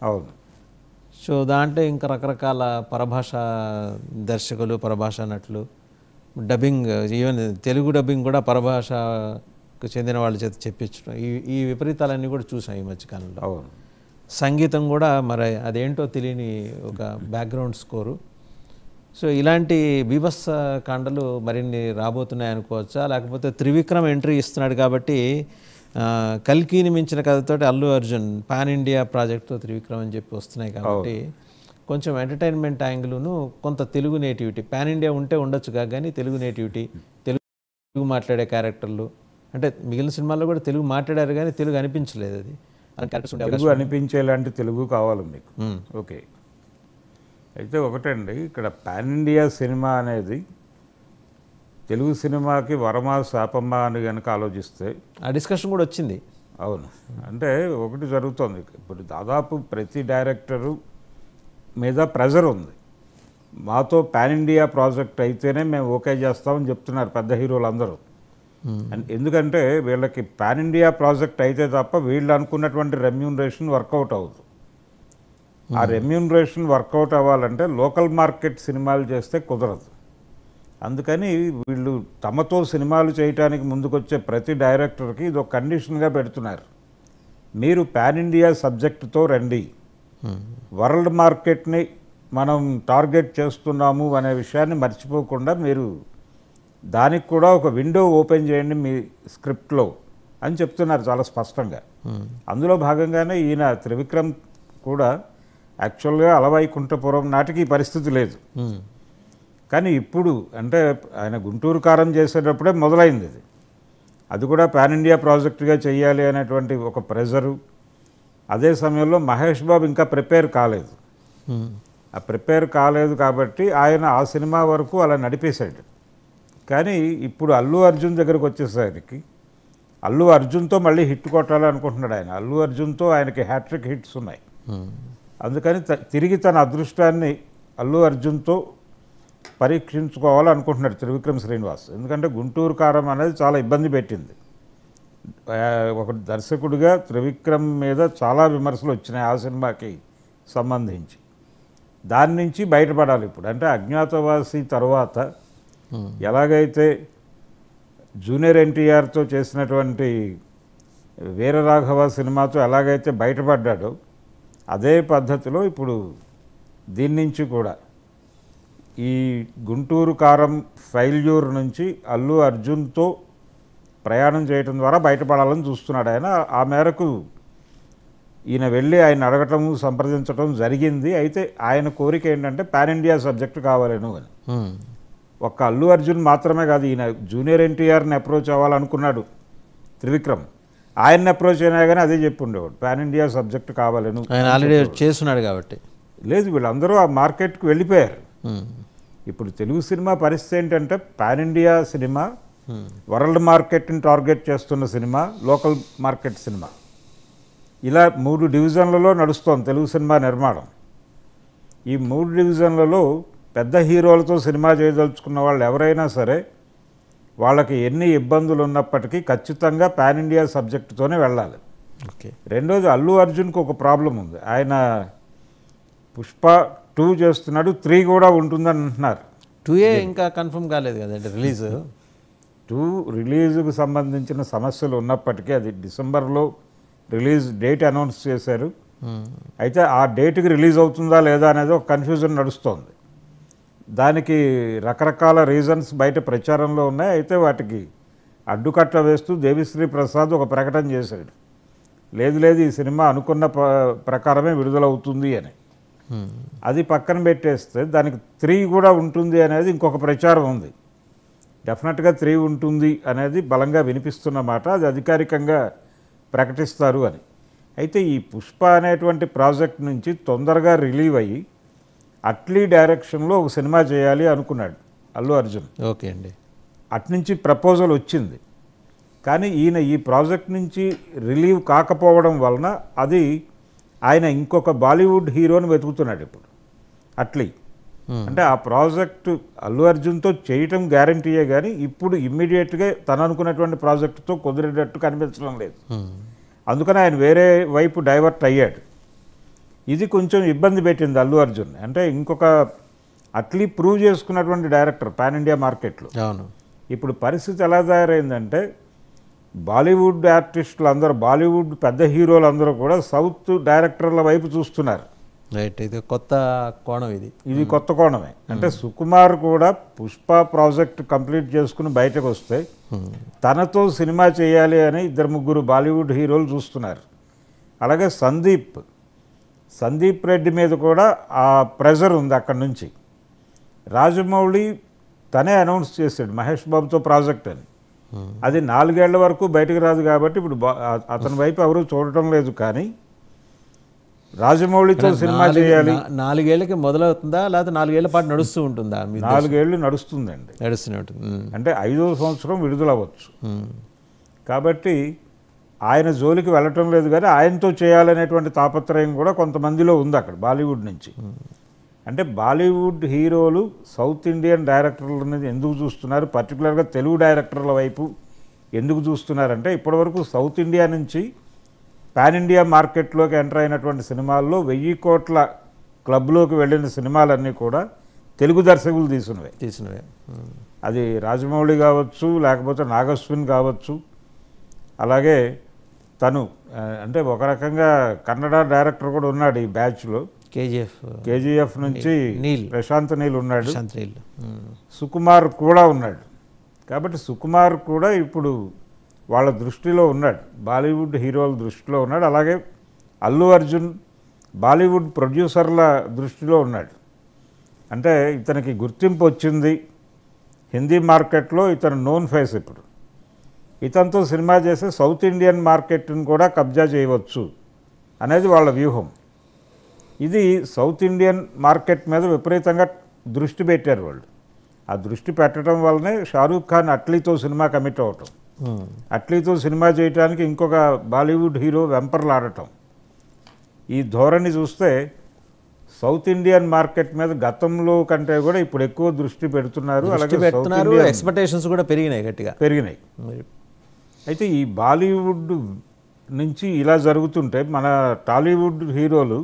అవును. సో దాంట్లో ఇంకా రకరకాల పరభాష దర్శకులు, పరభాష నటులు, డబ్బింగ్, ఈవెన్ తెలుగు డబ్బింగ్ కూడా పరభాషకు చెందిన వాళ్ళ చేత చెప్పించడం, ఈ విపరీతాలన్నీ కూడా చూసాం ఈ మధ్యకాలంలో. అవును. సంగీతం కూడా మరి అదేంటో తెలియని ఒక బ్యాక్గ్రౌండ్ స్కోరు. సో ఇలాంటి బీభత్స కాండలు మరిన్ని రాబోతున్నాయి అనుకోవచ్చా? లేకపోతే త్రివిక్రమ్ ఎంట్రీ ఇస్తున్నాడు కాబట్టి కల్కిని మించిన కథతోటి అల్లు అర్జున్ పాన్ ఇండియా ప్రాజెక్ట్తో త్రివిక్రమ్ అని చెప్పి వస్తున్నాయి కాబట్టి కొంచెం ఎంటర్టైన్మెంట్ యాంగిల్ను, కొంత తెలుగు నేటివిటీ, పాన్ ఇండియా ఉంటే ఉండొచ్చు కానీ తెలుగు నేటివిటీ, తెలుగు మాట్లాడే క్యారెక్టర్లు, అంటే మిగిలిన సినిమాల్లో కూడా తెలుగు మాట్లాడారు కానీ తెలుగు అనిపించలేదు. అది తెలుగు అనిపించేలాంటి తెలుగు కావాలి మీకు. ఓకే. అయితే ఒకటండి, ఇక్కడ పాన్ ఇండియా సినిమా అనేది తెలుగు సినిమాకి వరమా శాపమా అని కనుక ఆలోచిస్తే ఆ డిస్కషన్ కూడా వచ్చింది. అవును. అంటే ఒకటి జరుగుతుంది, ఇప్పుడు దాదాపు ప్రతి డైరెక్టరు మీద ప్రెజర్ ఉంది. మాతో పాన్ ఇండియా ప్రాజెక్ట్ అయితేనే మేము ఓకే చేస్తామని చెప్తున్నారు పెద్ద హీరోలు అందరూ. ఎందుకంటే వీళ్ళకి పాన్ ఇండియా ప్రాజెక్ట్ అయితే తప్ప వీళ్ళు అనుకున్నటువంటి రెమ్యూనరేషన్ వర్కౌట్ అవ్వదు. ఆ రెమ్యూనరేషన్ వర్కౌట్ అవ్వాలంటే లోకల్ మార్కెట్ సినిమాలు చేస్తే కుదరదు. అందుకని వీళ్ళు తమతో సినిమాలు చేయడానికి ముందుకొచ్చే ప్రతి డైరెక్టర్కి ఇది ఒక కండిషన్గా పెడుతున్నారు. మీరు పాన్ ఇండియా సబ్జెక్టుతో రండి, వరల్డ్ మార్కెట్ని మనం టార్గెట్ చేస్తున్నాము అనే విషయాన్ని మర్చిపోకుండా మీరు దానికి కూడా ఒక విండో ఓపెన్ చేయండి మీ స్క్రిప్ట్లో అని చెప్తున్నారు చాలా స్పష్టంగా. అందులో భాగంగానే ఈయన త్రివిక్రమ్ కూడా యాక్చువల్గా అలవైకుంఠపురం నాటికి ఈ పరిస్థితి లేదు. కానీ ఇప్పుడు అంటే ఆయన గుంటూరు కారం చేసేటప్పుడే మొదలైంది ఇది. అది కూడా పాన్ ఇండియా ప్రాజెక్టుగా చేయాలి అనేటువంటి ఒక ప్రెజరు. అదే సమయంలో మహేష్ బాబు ఇంకా ప్రిపేర్ కాలేదు. ఆ ప్రిపేర్ కాలేదు కాబట్టి ఆయన ఆ సినిమా వరకు అలా నడిపేశాడు. కానీ ఇప్పుడు అల్లు అర్జున్ దగ్గరకు వచ్చేసరికి అల్లు అర్జున్తో మళ్ళీ హిట్ కొట్టాలి అనుకుంటున్నాడు ఆయన. అల్లు అర్జున్తో ఆయనకి హ్యాట్రిక్ హిట్స్ ఉన్నాయి. అందుకని తిరిగి తన అదృష్టాన్ని అల్లు అర్జున్తో పరీక్షించుకోవాలనుకుంటున్నాడు త్రివిక్రమ్ శ్రీనివాస్. ఎందుకంటే గుంటూరు కారం అనేది చాలా ఇబ్బంది పెట్టింది. ఒక దర్శకుడిగా త్రివిక్రమ్ మీద చాలా విమర్శలు వచ్చినాయి ఆ సినిమాకి సంబంధించి. దాని నుంచి బయటపడాలి ఇప్పుడు. అంటే అజ్ఞాతవాసి తర్వాత ఎలాగైతే జూనియర్ ఎన్టీఆర్తో చేసినటువంటి వీరరాఘవ సినిమాతో ఎలాగైతే బయటపడ్డాడో అదే పద్ధతిలో ఇప్పుడు దీని నుంచి కూడా ఈ గుంటూరు కారం ఫెయిల్యూర్ నుంచి అల్లు అర్జున్తో ప్రయాణం చేయడం ద్వారా బయటపడాలని చూస్తున్నాడు ఆయన. ఆ మేరకు ఈయన వెళ్ళి ఆయన అడగటము సంప్రదించడం జరిగింది. అయితే ఆయన కోరిక ఏంటంటే పాన్ ఇండియా సబ్జెక్టు కావాలను అని. ఒక్క అల్లు అర్జున్ మాత్రమే కాదు, ఈయన జూనియర్ ఎన్టీఆర్ని అప్రోచ్ అవ్వాలనుకున్నాడు త్రివిక్రమ్. ఆయన్ని అప్రోచ్ అయినా కానీ అదే చెప్పి ఉండేవాడు, పాన్ ఇండియా సబ్జెక్టు కావాలను. ఆయన ఆల్రెడీ చేస్తున్నాడు కాబట్టి. లేదు, వీళ్ళందరూ ఆ మార్కెట్కి వెళ్ళిపోయారు. ఇప్పుడు తెలుగు సినిమా పరిస్థితి ఏంటంటే పాన్ ఇండియా సినిమా, వరల్డ్ మార్కెట్ని టార్గెట్ చేస్తున్న సినిమా, లోకల్ మార్కెట్ సినిమా, ఇలా 3 డివిజన్లలో నడుస్తోంది తెలుగు సినిమా నిర్మాణం. ఈ 3 డివిజన్లలో పెద్ద హీరోలతో సినిమా చేయదలుచుకున్న వాళ్ళు ఎవరైనా సరే వాళ్ళకి ఎన్ని ఇబ్బందులు ఉన్నప్పటికీ ఖచ్చితంగా పాన్ ఇండియా సబ్జెక్టుతోనే వెళ్ళాలి. ఓకే. రెండోది అల్లు అర్జున్కి ఒక ప్రాబ్లం ఉంది. ఆయన పుష్ప 2 చేస్తున్నాడు, 3 కూడా ఉంటుందని అంటున్నారు. 2A ఇంకా కన్ఫర్మ్ కాలేదు కదండి రిలీజ్. 2 రిలీజుకు సంబంధించిన సమస్యలు ఉన్నప్పటికీ అది డిసెంబర్లో రిలీజ్ డేట్ అనౌన్స్ చేశారు. అయితే ఆ డేట్కి రిలీజ్ అవుతుందా లేదా అనేది ఒక కన్ఫ్యూజన్ నడుస్తోంది. దానికి రకరకాల రీజన్స్ బయట ప్రచారంలో ఉన్నాయి. అయితే వాటికి అడ్డుకట్ట వేస్తూ దేవిశ్రీ ప్రసాద్ ఒక ప్రకటన చేశాడు, లేదు ఈ సినిమా అనుకున్న ప్రకారమే విడుదలవుతుంది అని. అది పక్కన పెట్టేస్తే దానికి 3 కూడా ఉంటుంది అనేది ఇంకొక ప్రచారం ఉంది. డెఫినెట్గా 3 ఉంటుంది అనేది బలంగా వినిపిస్తున్న మాట. అది అధికారికంగా ప్రకటిస్తారు అని. అయితే ఈ పుష్ప అనేటువంటి ప్రాజెక్ట్ నుంచి తొందరగా రిలీవ్ అయ్యి అట్లీ డైరెక్షన్లో ఒక సినిమా చేయాలి అనుకున్నాడు అల్లు అర్జున్. ఓకే అండి. అట్నుంచి ప్రపోజల్ వచ్చింది. కానీ ఈయన ఈ ప్రాజెక్ట్ నుంచి రిలీవ్ కాకపోవడం వలన అది ఆయన ఇంకొక బాలీవుడ్ హీరోని వెతుకుతున్నాడు ఇప్పుడు అట్లీ. అంటే ఆ ప్రాజెక్టు అల్లు అర్జున్తో చేయటం గ్యారంటీయే కానీ ఇప్పుడు ఇమ్మీడియట్గా తను అనుకున్నటువంటి ప్రాజెక్టుతో కుదిరేటట్టు కనిపించడం లేదు. అందుకని ఆయన వేరే వైపు డైవర్ట్ అయ్యాడు. ఇది కొంచెం ఇబ్బంది పెట్టింది అల్లు అర్జున్. అంటే ఇంకొక అట్లీ ప్రూవ్ చేసుకున్నటువంటి డైరెక్టర్ పాన్ ఇండియా మార్కెట్లో. అవును. ఇప్పుడు పరిస్థితి ఎలా తయారైందంటే బాలీవుడ్ ఆర్టిస్టులు అందరూ, బాలీవుడ్ పెద్ద హీరోలు అందరూ కూడా సౌత్ డైరెక్టర్ల వైపు చూస్తున్నారు. రైట్, ఇది కొత్త కోణం. ఇది కొత్త కోణమే. అంటే సుకుమార్ కూడా పుష్ప ప్రాజెక్ట్ కంప్లీట్ చేసుకుని బయటకు వస్తే తనతో సినిమా చేయాలి అని 2-3 బాలీవుడ్ హీరోలు చూస్తున్నారు. అలాగే సందీప్ రెడ్డి మీద కూడా ఆ ప్రెజర్ ఉంది అక్కడి నుంచి. రాజమౌళి తనే అనౌన్స్ చేశాడు మహేష్ బాబుతో ప్రాజెక్ట్ అని. అది 4 ఏళ్ల వరకు బయటకు రాదు కాబట్టి ఇప్పుడు అతని వైపు ఎవరు చూడటం లేదు. కానీ రాజమౌళితో సినిమా చేయాలి. 4 ఏళ్ళకి మొదలవుతుందా లేకపోతే 4 ఏళ్ల పాటు నడుస్తూ ఉంటుందా? 4 ఏళ్ళు నడుస్తుందండి. నడుస్తూనే ఉంటుంది. అంటే 5వ సంవత్సరం విడుదలవ్వచ్చు. కాబట్టి ఆయన జోలికి వెళ్ళటం లేదు. కానీ ఆయనతో చేయాలనేటువంటి తాపత్రయం కూడా కొంతమందిలో ఉంది అక్కడ బాలీవుడ్ నుంచి. అంటే బాలీవుడ్ హీరోలు సౌత్ ఇండియన్ డైరెక్టర్లని ఎందుకు చూస్తున్నారు, పర్టికులర్గా తెలుగు డైరెక్టర్ల వైపు ఎందుకు చూస్తున్నారంటే ఇప్పటివరకు సౌత్ ఇండియా నుంచి పాన్ ఇండియా మార్కెట్లోకి ఎంటర్ అయినటువంటి సినిమాల్లో 1000 కోట్ల క్లబ్లోకి వెళ్ళిన సినిమాలన్నీ కూడా తెలుగు దర్శకులు తీసినవే. అది రాజమౌళి కావచ్చు, లేకపోతే నాగశ్విన్ కావచ్చు. అలాగే తను అంటే ఒక రకంగా కన్నడ డైరెక్టర్ కూడా ఉన్నాడు ఈ బ్యాచ్లో. కేజీఎఫ్ నుంచి ప్రశాంత్ నీల్ ఉన్నాడు, సుకుమార్ కూడా ఉన్నాడు. కాబట్టి సుకుమార్ కూడా ఇప్పుడు వాళ్ళ దృష్టిలో ఉన్నాడు, బాలీవుడ్ హీరోల దృష్టిలో ఉన్నాడు. అలాగే అల్లు అర్జున్ బాలీవుడ్ ప్రొడ్యూసర్ల దృష్టిలో ఉన్నాడు. అంటే ఇతనికి గుర్తింపు వచ్చింది హిందీ మార్కెట్లో, ఇతను నోన్ ఫేస్. ఇప్పుడు ఇతనితో సినిమా చేసి సౌత్ ఇండియన్ మార్కెట్ని కూడా కబ్జా చేయవచ్చు అనేది వాళ్ళ వ్యూహం. ఇది సౌత్ ఇండియన్ మార్కెట్ మీద విపరీతంగా దృష్టి పెట్టారు వాళ్ళు. ఆ దృష్టి పెట్టడం వల్లనే షారూఖ్ ఖాన్ అట్లీతో సినిమా కమిట్ అవ్వటం, అట్లీతో సినిమా చేయడానికి ఇంకొక బాలీవుడ్ హీరో వెంపర్లాడటం. ఈ ధోరణి చూస్తే సౌత్ ఇండియన్ మార్కెట్ మీద గతంలో కంటే కూడా ఇప్పుడు ఎక్కువ దృష్టి పెడుతున్నారు. అలాగే ఎక్స్పెక్టేషన్స్ కూడా పెరిగినాయి. అయితే ఈ బాలీవుడ్ నుంచి ఇలా జరుగుతుంటే మన టాలీవుడ్ హీరోలు